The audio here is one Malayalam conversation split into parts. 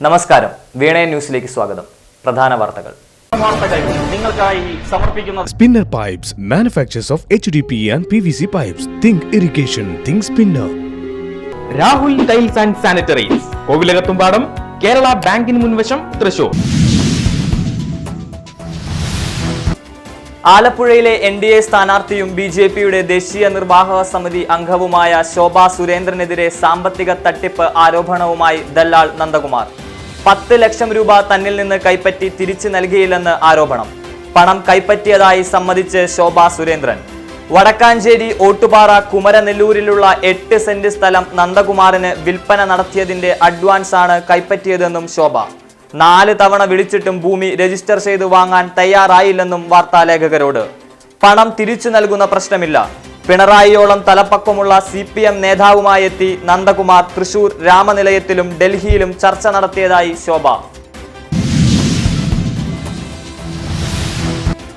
നമസ്കാരം, വീണേ ന്യൂസിലേക്ക് സ്വാഗതം. പ്രധാന വാർത്തകൾ. Spinner Pipes, manufacturers of HDPE and PVC pipes. Think irrigation, think Spinner. Rahul tiles and sanitaries, Kovilakathumpadam, Kerala ബാങ്കിന് മുൻവശം, തൃശൂർ. ആലപ്പുഴയിലെ NDA സ്ഥാനാർത്ഥിയും BJPയുടെ ദേശീയ നിർവാഹക സമിതി അംഗവുമായ ശോഭാ സുരേന്ദ്രനെതിരെ സാമ്പത്തിക തട്ടിപ്പ് ആരോപണവുമായി ദല്ലാൾ നന്ദകുമാർ. 10 ലക്ഷം രൂപ തന്നിൽ നിന്ന് കൈപ്പറ്റി തിരിച്ചു നൽകിയില്ലെന്ന് ആരോപണം. പണം കൈപ്പറ്റിയതായി സമ്മതിച്ച് ശോഭാ സുരേന്ദ്രൻ. വടക്കാഞ്ചേരി ഓട്ടുപാറ കുമരനെല്ലൂരിലുള്ള 8 സെന്റ് സ്ഥലം നന്ദകുമാറിന് വിൽപ്പന നടത്തിയതിന്റെ അഡ്വാൻസ് ആണ് കൈപ്പറ്റിയതെന്നും ശോഭ. 4 തവണ വിളിച്ചിട്ടും ഭൂമി രജിസ്റ്റർ ചെയ്ത് വാങ്ങാൻ തയ്യാറായില്ലെന്നും വാർത്താലേഖകരോട്. പണം തിരിച്ചു നൽകുന്ന പ്രശ്നമില്ല. പിണറായിയോളം തലപ്പക്കമുള്ള CPM നേതാവുമായി എത്തി നന്ദകുമാർ തൃശൂർ രാമനിലയത്തിലും ഡൽഹിയിലും ചർച്ച നടത്തിയതായി ശോഭ.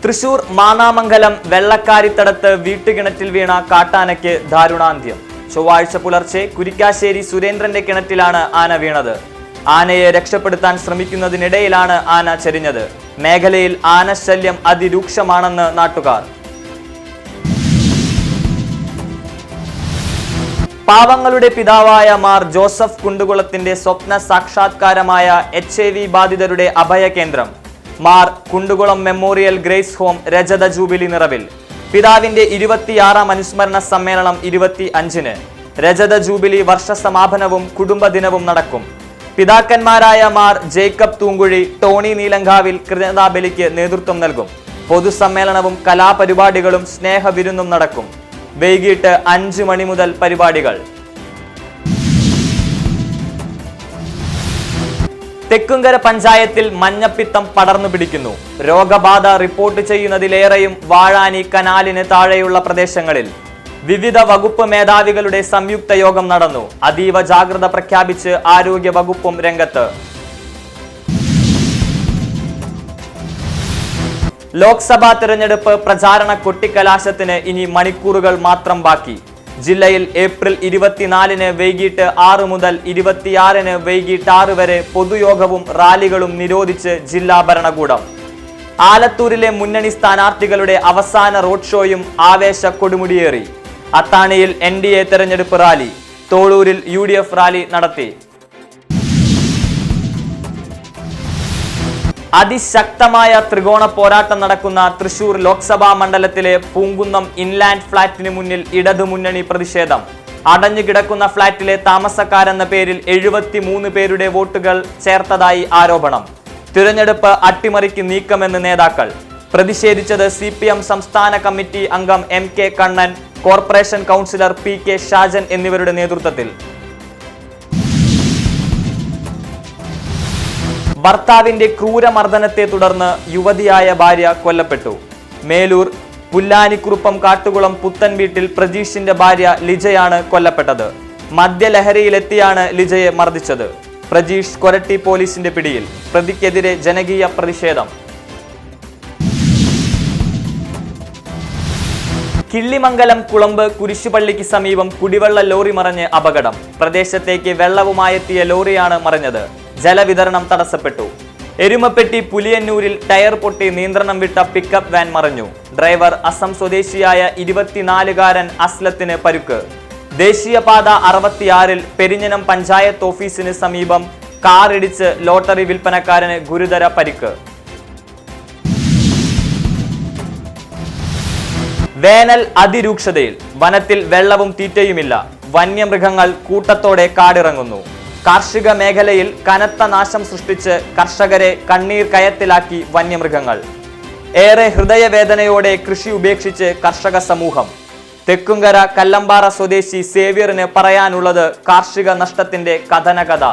തൃശൂർ മാന്നാമംഗലം വെള്ളക്കാരിത്തടത്ത് വീട്ടുകിണറ്റിൽ വീണ കാട്ടാനയ്ക്ക് ദാരുണാന്ത്യം. ചൊവ്വാഴ്ച പുലർച്ചെ കുരിക്കാശ്ശേരി സുരേന്ദ്രന്റെ കിണറ്റിലാണ് ആന വീണത്. ആനയെ രക്ഷപ്പെടുത്താൻ ശ്രമിക്കുന്നതിനിടയിലാണ് ആന ചരിഞ്ഞത്. മേഖലയിൽ ആനശല്യം അതിരൂക്ഷമാണെന്ന് നാട്ടുകാർ. പാവങ്ങളുടെ പിതാവായ മാർ ജോസഫ് കുണ്ടുകുളത്തിന്റെ സ്വപ്ന സാക്ഷാത്കാരമായ HIV ബാധിതരുടെ അഭയകേന്ദ്രം Mar Kundukulam memorial Grace home രജത ജൂബിലി നിറവിൽ. പിതാവിന്റെ 26ാം അനുസ്മരണ സമ്മേളനം 25-ന്. രജത ജൂബിലി വർഷസമാപനവും കുടുംബദിനവും നടക്കും. പിതാക്കന്മാരായ മാർ ജേക്കബ് തൂങ്കുഴി, ടോണി നീലങ്കാവിൽ കൃതജ്ഞതാബലിക്ക് നേതൃത്വം നൽകും. പൊതുസമ്മേളനവും കലാപരിപാടികളും സ്നേഹവിരുന്നും നടക്കും. വൈകിട്ട് 5 മണി മുതൽ പരിപാടികൾ. തെക്കുംകര പഞ്ചായത്തിൽ മഞ്ഞപ്പിത്തം പടർന്നു പിടിക്കുന്നു. രോഗബാധ റിപ്പോർട്ട് ചെയ്യുന്നതിലേറെയും വാഴാനി കനാലിന് താഴെയുള്ള പ്രദേശങ്ങളിൽ. വിവിധ വകുപ്പ് മേധാവികളുടെ സംയുക്ത യോഗം നടന്നു. അതീവ ജാഗ്രത പ്രഖ്യാപിച്ച് ആരോഗ്യ വകുപ്പും രംഗത്ത്. ലോക്സഭാ തെരഞ്ഞെടുപ്പ് പ്രചാരണ കൊട്ടിക്കലാശത്തിന് ഇനി മണിക്കൂറുകൾ മാത്രം ബാക്കി. ജില്ലയിൽ ഏപ്രിൽ 24-ന് വൈകിട്ട് 6 മുതൽ 26-ന് വൈകിട്ട് 6 വരെ പൊതുയോഗവും റാലികളും നിരോധിച്ച് ജില്ലാ ഭരണകൂടം. ആലത്തൂരിലെ മുന്നണി സ്ഥാനാർത്ഥികളുടെ അവസാന റോഡ് ഷോയും ആവേശ കൊടുമുടിയേറി. അത്താണിയിൽ NDA തെരഞ്ഞെടുപ്പ് റാലി, തോളൂരിൽ UDF റാലി നടത്തി. അതിശക്തമായ ത്രികോണ പോരാട്ടം നടക്കുന്ന തൃശൂർ ലോക്സഭാ മണ്ഡലത്തിലെ പൂങ്കുന്നം ഇൻലാൻഡ് ഫ്ളാറ്റിന് മുന്നിൽ ഇടതുമുന്നണി പ്രതിഷേധം. അടഞ്ഞുകിടക്കുന്ന ഫ്ളാറ്റിലെ താമസക്കാരെന്ന പേരിൽ 73 പേരുടെ വോട്ടുകൾ ചേർത്തതായി ആരോപണം. തിരഞ്ഞെടുപ്പ് അട്ടിമറിക്ക് നീക്കമെന്ന് നേതാക്കൾ. പ്രതിഷേധിച്ചത് CPM സംസ്ഥാന കമ്മിറ്റി അംഗം MK Kannan, corporation councillor PK Shajan എന്നിവരുടെ നേതൃത്വത്തിൽ. ഭർത്താവിന്റെ ക്രൂരമർദ്ദനത്തെ തുടർന്ന് യുവതിയായ ഭാര്യ കൊല്ലപ്പെട്ടു. മേലൂർ പുല്ലാനിക്കുറുപ്പം കാട്ടുകുളം പുത്തൻ വീട്ടിൽ പ്രജീഷിന്റെ ഭാര്യ ലിജയാണ് കൊല്ലപ്പെട്ടത്. മദ്യലഹരിയിലെത്തിയാണ് ലിജയെ മർദ്ദിച്ചത്. പ്രജീഷ് കൊരട്ടി പോലീസിന്റെ പിടിയിൽ. പ്രതിക്കെതിരെ ജനകീയ പ്രതിഷേധം. കിള്ളിമംഗലം കുളമ്പ് കുരിശുപള്ളിക്ക് സമീപം കുടിവെള്ള ലോറി മറിഞ്ഞ് അപകടം. പ്രദേശത്തേക്ക് വെള്ളവുമായെത്തിയ ലോറിയാണ് മറിഞ്ഞത്. ജലവിതരണം തടസ്സപ്പെട്ടു. എരുമപ്പെട്ടി പുലിയന്നൂരിൽ ടയർ പൊട്ടി നിയന്ത്രണം വിട്ട പിക്കപ്പ് വാൻ മറിഞ്ഞു. ഡ്രൈവർ അസം സ്വദേശിയായ 24-കാരൻ അസ്ലത്തിന് പരുക്ക്. ദേശീയപാത 66-ൽ പെരിഞ്ഞനം പഞ്ചായത്ത് ഓഫീസിന് സമീപം കാറിടിച്ച് ലോട്ടറി വിൽപ്പനക്കാരന് ഗുരുതര പരിക്ക്. വേനൽ അതിരൂക്ഷതയിൽ. വനത്തിൽ വെള്ളവും തീറ്റയുമില്ല. വന്യമൃഗങ്ങൾ കൂട്ടത്തോടെ കാടിറങ്ങുന്നു. കാർഷിക മേഖലയിൽ കനത്ത നാശം സൃഷ്ടിച്ച് കർഷകരെ കണ്ണീർ കയത്തിലാക്കി വന്യമൃഗങ്ങൾ. ഏറെ ഹൃദയവേദനയോടെ കൃഷി ഉപേക്ഷിച്ച് കർഷക സമൂഹം. തെക്കുംകര കല്ലമ്പാറ സ്വദേശി സേവ്യറിന് പറയാനുള്ളത് കാർഷിക നഷ്ടത്തിന്റെ കഥനകഥ.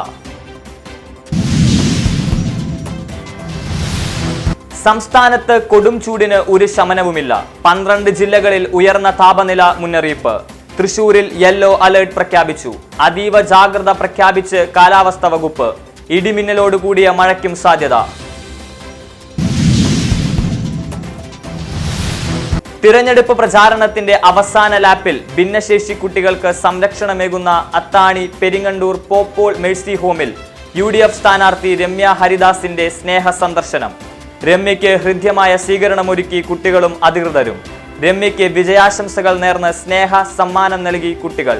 സംസ്ഥാനത്ത് കൊടും ചൂടിന് ഒരു ശമനവുമില്ല. 12 ജില്ലകളിൽ ഉയർന്ന താപനില മുന്നറിയിപ്പ്. തൃശൂരിൽ യെല്ലോ അലേർട്ട് പ്രഖ്യാപിച്ചു. അതീവ ജാഗ്രത പ്രഖ്യാപിച്ച് കാലാവസ്ഥാ വകുപ്പ്. ഇടിമിന്നലോട് കൂടിയ മഴയ്ക്കും സാധ്യത. തിരഞ്ഞെടുപ്പ് പ്രചാരണത്തിന്റെ അവസാന ലാപ്പിൽ ഭിന്നശേഷി കുട്ടികൾക്ക് സംരക്ഷണമേകുന്ന അത്താണി പെരിങ്ങണ്ടൂർ പോപ്പോൾ മേഴ്സി ഹോമിൽ UDF സ്ഥാനാർത്ഥി രമ്യ ഹരിദാസിന്റെ സ്നേഹ സന്ദർശനം. രമ്യയ്ക്ക് ഹൃദ്യമായ സ്വീകരണമൊരുക്കി കുട്ടികളും അധികൃതരും. രമ്യയ്ക്ക് വിജയാശംസകൾ നേർന്ന് സ്നേഹ സമ്മാനം നൽകി കുട്ടികൾ.